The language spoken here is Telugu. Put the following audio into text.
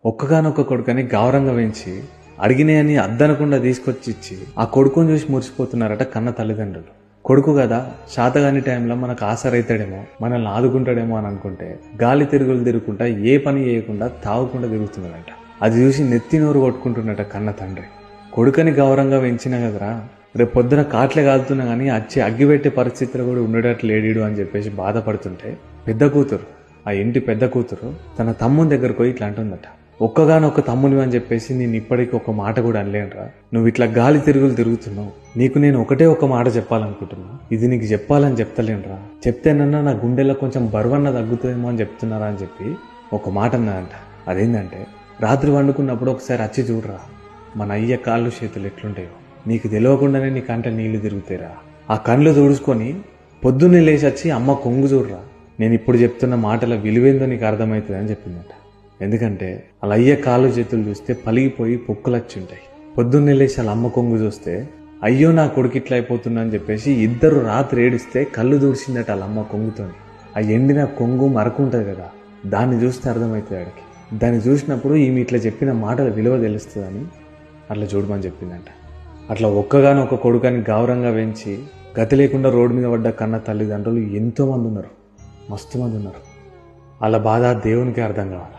ఒక్కగానొక్క కొడుకని గౌరవంగా పెంచి అడిగినాయని అద్దనకుండా తీసుకొచ్చి ఇచ్చి ఆ కొడుకుని చూసి మురిసిపోతున్నారట కన్న తల్లిదండ్రులు. కొడుకు కదా, శాతగాని టైంలో మనకు ఆసరైతాడేమో, మనల్ని ఆదుకుంటాడేమో అని అనుకుంటే గాలి తిరుగులు తిరుగుకుంటా ఏ పని చేయకుండా తాగకుండా తిరుగుతున్నాడట. అది చూసి నెత్తి నోరు కొట్టుకుంటున్నట కన్న తండ్రి. కొడుకని గౌరవంగా పెంచిన కదరా, రేపు పొద్దున కాట్లే కాలుతున్నా కానీ వచ్చి అగ్గిపెట్టే పరిస్థితులు కూడా ఉండేటట్లు లేడీడు అని చెప్పేసి బాధపడుతుంటే పెద్ద కూతురు, ఆ ఇంటి పెద్ద కూతురు తన తమ్ముని దగ్గరకు పోయి ఇట్లా అంటుందట, ఒక్కగానొక్క తమ్ముని అని చెప్పేసి నేను ఇప్పటికీ ఒక మాట కూడా అనలేనురా, నువ్వు ఇట్లా గాలి తిరుగులు తిరుగుతున్నావు, నీకు నేను ఒకటే ఒక మాట చెప్పాలనుకుంటున్నా, ఇది నీకు చెప్పాలని చెప్తలేనురా, చెప్తేనన్నా నా గుండెలో కొంచెం బరువన్న తగ్గుతుందేమో అని చెప్తున్నారా అని చెప్పి ఒక మాట అన్నదంట. అదేంటంటే, రాత్రి వండుకున్నప్పుడు ఒకసారి వచ్చి చూడరా, మన అయ్య కాళ్ళు చేతులు ఎట్లుంటాయో, నీకు తెలియకుండానే నీ కంట నీళ్లు తిరుగుతాయిరా, ఆ కళ్ళు తుడుచుకొని పొద్దున్నే లేచి వచ్చి అమ్మ కొంగు చూడరా, నేను ఇప్పుడు చెప్తున్న మాటల విలువేందో నీకు అర్థమవుతుంది అని చెప్పిందట. ఎందుకంటే వాళ్ళ అయ్య కాళ్ళు చేతులు చూస్తే పలిగిపోయి పొక్కులు వచ్చి ఉంటాయి. పొద్దున్నే లేచి వాళ్ళ అమ్మ కొంగు చూస్తే అయ్యో నా కొడుకు ఇట్లా అయిపోతున్నా అని చెప్పేసి ఇద్దరు రాత్రి ఏడిస్తే కళ్ళు దూడిచిందట వాళ్ళ అమ్మ కొంగుతోని. ఆ ఎండిన కొంగు మరకుంటుంది కదా, దాన్ని చూస్తే అర్థమవుతుంది ఆడికి. దాన్ని చూసినప్పుడు ఈమె ఇట్లా చెప్పిన మాటల విలువ తెలుస్తుందని అట్లా చూడమని చెప్పిందంట. అట్లా ఒక్కగానొక్క కొడుకని గౌరవంగా పెంచి గతి లేకుండా రోడ్డు మీద పడ్డ కన్న తల్లిదండ్రులు ఎంతోమంది ఉన్నారు, మస్తు మంది ఉన్నారు. వాళ్ళ బాధ దేవునికి అర్థం కావాలి.